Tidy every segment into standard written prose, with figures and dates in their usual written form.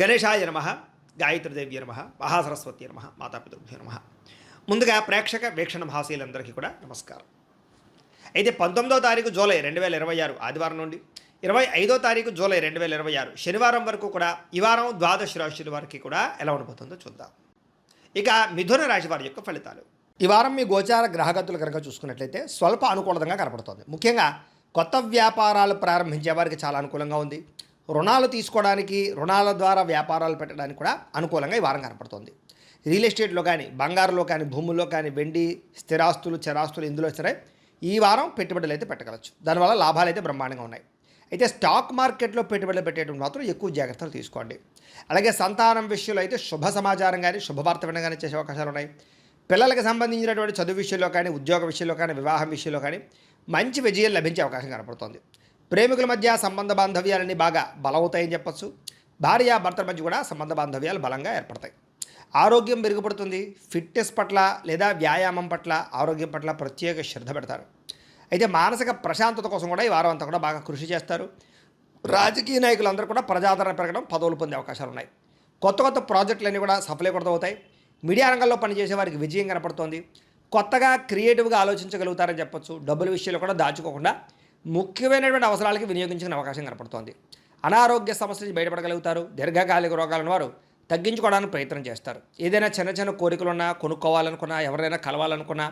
గణేశాయ నమః, గాయత్రీదేవ్య నమః, మహాసరస్వతి నమః, మాతాపితృభ్యో నమః. ముందుగా ప్రేక్షక వీక్షణ మహాశీలందరికీ కూడా నమస్కారం. అయితే 19వ తారీఖు జూలై 2026 ఆదివారం నుండి 25వ తారీఖు జూలై 2026 శనివారం వరకు కూడా ఈ వారం ద్వాదశ రాశుల వారికి కూడా ఎలా ఉండబోతుందో చూద్దాం. ఇక మిథున రాశి వారి యొక్క ఫలితాలు. ఈ వారం మీ గోచార గ్రహగతులు కనుక చూసుకున్నట్లయితే స్వల్ప అనుకూలంగా కనపడుతుంది. ముఖ్యంగా కొత్త వ్యాపారాలు ప్రారంభించే వారికి చాలా అనుకూలంగా ఉంది. రుణాలు తీసుకోవడానికి, రుణాల ద్వారా వ్యాపారాలు పెట్టడానికి కూడా అనుకూలంగా ఈ వారం కనపడుతుంది. రియల్ ఎస్టేట్లో కానీ, బంగారులో కానీ, భూముల్లో కానీ, వెండి, స్థిరాస్తులు, చరాస్తులు ఇందులో సరే ఈ వారం పెట్టుబడులు అయితే పెట్టగలచ్చు. దానివల్ల లాభాలు అయితే బ్రహ్మాండంగా ఉన్నాయి. అయితే స్టాక్ మార్కెట్లో పెట్టుబడులు పెట్టేటువంటి మాత్రం ఎక్కువ జాగ్రత్తలు తీసుకోండి. అలాగే సంతానం విషయంలో అయితే శుభ సమాచారం కానీ, శుభవార్త వినగానే చేసే అవకాశాలు ఉన్నాయి. పిల్లలకు సంబంధించినటువంటి చదువు విషయంలో కానీ, ఉద్యోగ విషయంలో కానీ, వివాహం విషయంలో కానీ మంచి విజయం లభించే అవకాశం కనపడుతోంది. ప్రేమికుల మధ్య సంబంధ బాంధవ్యాలన్నీ బాగా బలవుతాయని చెప్పచ్చు. భార్య భర్తల మధ్య కూడా సంబంధ బాంధవ్యాలు బలంగా ఏర్పడతాయి. ఆరోగ్యం మెరుగుపడుతుంది. ఫిట్నెస్ పట్ల లేదా వ్యాయామం పట్ల, ఆరోగ్యం పట్ల ప్రత్యేక శ్రద్ధ పెడతారు. అయితే మానసిక ప్రశాంతత కోసం కూడా ఈ వారం అంతా కూడా బాగా కృషి చేస్తారు. రాజకీయ నాయకులందరూ కూడా ప్రజాదరణ పెరగడం, పదవులు పొందే అవకాశాలు ఉన్నాయి. కొత్త కొత్త ప్రాజెక్టులన్నీ కూడా సఫలీకృతమవుతాయి. మీడియా రంగంలో పనిచేసే వారికి విజయం కనపడుతోంది. కొత్తగా క్రియేటివ్గా ఆలోచించగలుగుతారని చెప్పొచ్చు. డబ్బుల విషయంలో కూడా దాచుకోకుండా ముఖ్యమైనటువంటి అవసరాలకి వినియోగించిన అవకాశం కనపడుతోంది. అనారోగ్య సమస్య నుంచి బయటపడగలుగుతారు. దీర్ఘకాలిక రోగాలను వారు తగ్గించుకోవడానికి ప్రయత్నం చేస్తారు. ఏదైనా చిన్న చిన్న కోరికలున్నా, కొనుక్కోవాలనుకున్నా, ఎవరైనా కలవాలనుకున్నా,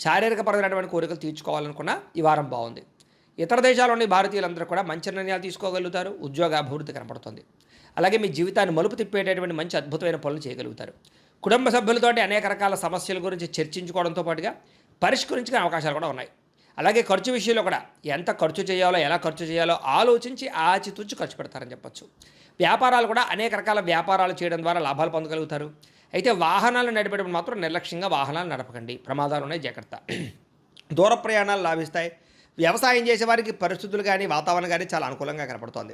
శారీరకపరమైనటువంటి కోరికలు తీర్చుకోవాలనుకున్నా ఈ వారం బాగుంది. ఇతర దేశాల్లోని భారతీయులందరూ కూడా మంచి నిర్ణయాలు తీసుకోగలుగుతారు. ఉద్యోగ అభివృద్ధి కనపడుతుంది. అలాగే మీ జీవితాన్ని మలుపు తిప్పేటటువంటి మంచి అద్భుతమైన పనులు చేయగలుగుతారు. కుటుంబ సభ్యులతోటి అనేక రకాల సమస్యల గురించి చర్చించుకోవడంతో పాటుగా పరిష్కరించుకునే అవకాశాలు కూడా ఉన్నాయి. అలాగే ఖర్చు విషయంలో కూడా ఎంత ఖర్చు చేయాలో, ఎలా ఖర్చు చేయాలో ఆలోచించి ఆచితూచి ఖర్చు పెడతారని చెప్పచ్చు. వ్యాపారాలు కూడా అనేక రకాల వ్యాపారాలు చేయడం ద్వారా లాభాలు పొందగలుగుతారు. అయితే వాహనాలు నడిపేటప్పుడు మాత్రం నిర్లక్ష్యంగా వాహనాలు నడపకండి, ప్రమాదాలు ఉన్నాయి, జాగ్రత్త. దూర ప్రయాణాలు లాభిస్తాయి. వ్యవసాయం చేసేవారికి పరిస్థితులు కానీ, వాతావరణం కానీ చాలా అనుకూలంగా కనపడుతోంది.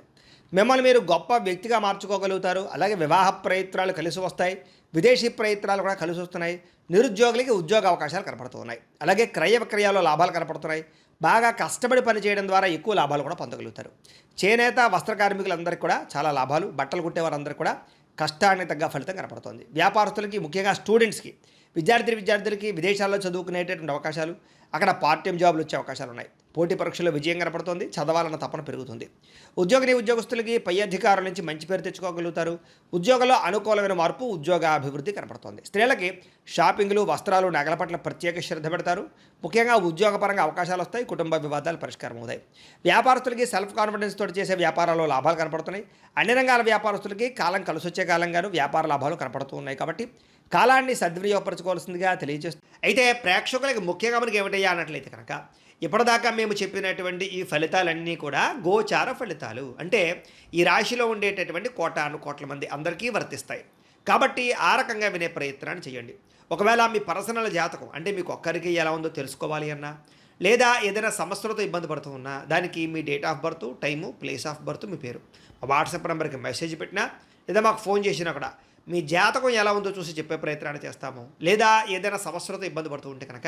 మిమ్మల్ని మీరు గొప్ప వ్యక్తిగా మార్చుకోగలుగుతారు. అలాగే వివాహ ప్రయత్నాలు కలిసి వస్తాయి. విదేశీ ప్రయత్నాలు కూడా కలిసి వస్తున్నాయి. నిరుద్యోగులకి ఉద్యోగ అవకాశాలు కనపడుతున్నాయి. అలాగే క్రయ విక్రయాల్లో లాభాలు కనపడుతున్నాయి. బాగా కష్టపడి పని చేయడం ద్వారా ఎక్కువ లాభాలు కూడా పొందగలుగుతారు. చేనేత వస్త్ర కార్మికులందరికీ కూడా చాలా లాభాలు. బట్టలు కుట్టేవారందరికీ కూడా కష్టానికి తగ్గ ఫలితం కనపడుతుంది. వ్యాపారస్తులకి, ముఖ్యంగా స్టూడెంట్స్కి, విద్యార్థులకి విదేశాల్లో చదువుకునేటటువంటి అవకాశాలు, అక్కడ పార్ట్ టైం జాబులు వచ్చే అవకాశాలు ఉన్నాయి. పోటీ పరీక్షల్లో విజయం కనపడుతుంది. చదవాలన్న తపన పెరుగుతుంది. ఉద్యోగస్తులకి పై అధికారుల నుంచి మంచి పేరు తెచ్చుకోగలుగుతారు. ఉద్యోగంలో అనుకూలమైన మార్పు, ఉద్యోగ అభివృద్ధి కనపడుతుంది. స్త్రీలకి షాపింగ్లు, వస్త్రాలు, నగల పట్ల ప్రత్యేక శ్రద్ధ పెడతారు. ముఖ్యంగా ఉద్యోగపరంగా అవకాశాలు వస్తాయి. కుటుంబ వివాదాలు పరిష్కారం అవుతాయి. వ్యాపారస్తులకి సెల్ఫ్ కాన్ఫిడెన్స్ తోటి చేసే వ్యాపారాల్లో లాభాలు కనపడుతున్నాయి. అన్ని రంగాల వ్యాపారస్తులకి కాలం కలిసి వచ్చే కాలంగాను వ్యాపార లాభాలు కనపడుతూ ఉన్నాయి. కాబట్టి కాలాన్ని సద్వినియోగపరచుకోవాల్సిందిగా తెలియజేస్తుంది. అయితే ప్రేక్షకులకి ముఖ్యంగా మనకి ఏమిటయ్యా అన్నట్లయితే కనుక, ఇప్పటిదాకా మేము చెప్పినటువంటి ఈ ఫలితాలన్నీ కూడా గోచార ఫలితాలు. అంటే ఈ రాశిలో ఉండేటటువంటి కోట్ల మంది అందరికీ వర్తిస్తాయి. కాబట్టి ఆ రకంగా వినే ప్రయత్నాన్ని చేయండి. ఒకవేళ మీ పర్సనల్ జాతకం అంటే మీకు ఒక్కరికి ఎలా ఉందో తెలుసుకోవాలి అన్నా, లేదా ఏదైనా సమస్యలతో ఇబ్బంది పడుతూ ఉన్నా, దానికి మీ date of birth, time, place of birth, మీ పేరు వాట్సాప్ నెంబర్కి మెసేజ్ పెట్టినా, లేదా మాకు ఫోన్ చేసినా కూడా మీ జాతకం ఎలా ఉందో చూసి చెప్పే ప్రయత్నాన్ని చేస్తాము. లేదా ఏదైనా సమస్యలతో ఇబ్బంది పడుతూ ఉంటే కనుక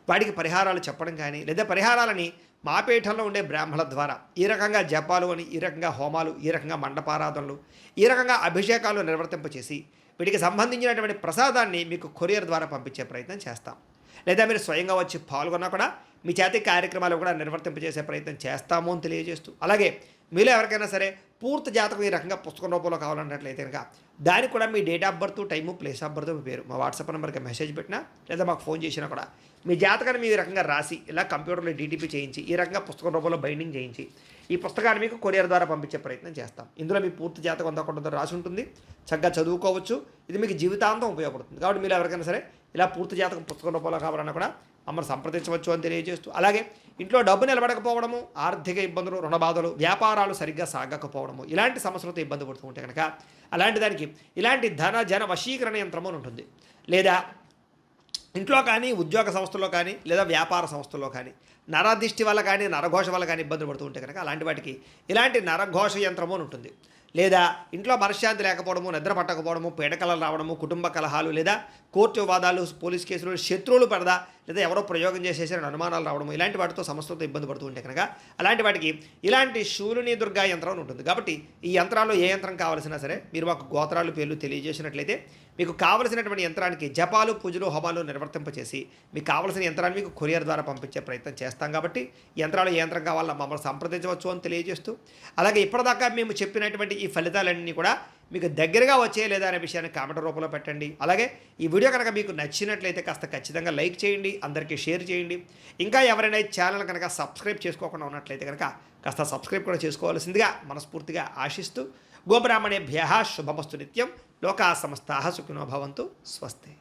వాటికి పరిహారాలు చెప్పడం కానీ, లేదా పరిహారాలని మా పీఠంలో ఉండే బ్రాహ్మణుల ద్వారా ఈ రకంగా జపాలు అని, ఈ రకంగా హోమాలు, ఈ రకంగా మండపారాధనలు, ఈ రకంగా అభిషేకాలు నిర్వర్తింపచేసి వీటికి సంబంధించినటువంటి ప్రసాదాన్ని మీకు కొరియర్ ద్వారా పంపించే ప్రయత్నం చేస్తాం. లేదా మీరు స్వయంగా వచ్చి పాల్గొన్నా కూడా మీ చేతి కార్యక్రమాలు కూడా నిర్వర్తింపజేసే ప్రయత్నం చేస్తాము అని తెలియజేస్తూ, అలాగే మీలో ఎవరికైనా సరే పూర్తి జాతకం ఈ రకంగా పుస్తకం రూపంలో కావాలన్నట్లయితే కనుక దానికి కూడా మీ date of birth, time, place of birth, మీ పేరు మా వాట్సాప్ నెంబర్కి మెసేజ్ పెట్టినా, లేదా మాకు ఫోన్ చేసినా కూడా మీ జాతకాన్ని మీ రకంగా రాసి ఇలా కంప్యూటర్లో డీటీపీ చేయించి ఈ రకంగా పుస్తకం రూపంలో బైండింగ్ చేయించి ఈ పుస్తకాన్ని మీకు కొరియర్ ద్వారా పంపించే ప్రయత్నం చేస్తాం. ఇందులో మీ పూర్తి జాతకం అంతా రాసి ఉంటుంది. చక్కగా చదువుకోవచ్చు. ఇది మీకు జీవితాంతం ఉపయోగపడుతుంది. కాబట్టి మీరు ఎవరికైనా సరే ఇలా పూర్తి జాతకం పుస్తకం రూపంలో కావాలన్నా కూడా మమ్మల్ని సంప్రదించవచ్చు అని తెలియజేస్తూ, అలాగే ఇంట్లో డబ్బు నిలబడకపోవడము, ఆర్థిక ఇబ్బందులు, రుణబాధలు, వ్యాపారాలు సరిగ్గా సాగకపోవడము, ఇలాంటి సమస్యలతో ఇబ్బంది పడుతూ ఉంటే కనుక అలాంటి దానికి ఇలాంటి జన వశీకరణ యంత్రము అని ఉంటుంది. లేదా ఇంట్లో కానీ, ఉద్యోగ సంస్థల్లో కానీ, లేదా వ్యాపార సంస్థల్లో కానీ నరదిష్టి వల్ల కానీ, నరఘోష వల్ల కానీ ఇబ్బందులు పడుతూ ఉంటే కనుక అలాంటి వాటికి ఇలాంటి నరఘోష యంత్రము అని ఉంటుంది. లేదా ఇంట్లో మనశ్శాంతి లేకపోవడము, నిద్ర పట్టకపోవడము, పీడకలలు రావడము, కుటుంబ కలహాలు, లేదా కోర్టు వివాదాలు, పోలీస్ కేసులు, శత్రువులు పడదా, లేదా ఎవరో ప్రయోగం చేసేసారని అనుమానాలు రావడము, ఇలాంటి వాటితో సమస్యలతో ఇబ్బంది పడుతూ ఉంటే కనుక అలాంటి వాటికి ఇలాంటి శూలిని దుర్గా యంత్రం అని ఉంటుంది. కాబట్టి ఈ యంత్రాల్లో ఏ యంత్రం కావాల్సినా సరే మీరు మాకు గోత్రాలు పేర్లు తెలియజేసినట్లయితే మీకు కావలసినటువంటి యంత్రానికి జపాలు, పూజలు, హోమాలు నిర్వర్తింపచేసి మీకు కావలసిన యంత్రాన్ని మీకు కొరియర్ ద్వారా పంపించే ప్రయత్నం చేస్తాం. కాబట్టి యంత్రాలు ఏ యంత్రం కావాలో మమ్మల్ని సంప్రదించవచ్చు అని తెలియజేస్తూ, అలాగే ఇప్పటిదాకా మేము చెప్పినటువంటి ఈ ఫలితాలన్నీ కూడా మీకు దగ్గరగా వచ్చే లేదా అనే విషయాన్ని కామెంట్ రూపంలో పెట్టండి. అలాగే ఈ వీడియో కనుక మీకు నచ్చినట్లయితే కాస్త ఖచ్చితంగా లైక్ చేయండి, అందరికీ షేర్ చేయండి. ఇంకా ఎవరైనా ఈ ఛానల్ కనుక సబ్స్క్రైబ్ చేసుకోకుండా ఉన్నట్లయితే కనుక కాస్త సబ్స్క్రైబ్ కూడా చేసుకోవాల్సిందిగా మనస్ఫూర్తిగా ఆశిస్తూ, గోబ్రాహ్మణేభ్యః శుభమస్తు నిత్యం, లోకా సమస్తాః సుఖినో భవంతు, స్వస్తి.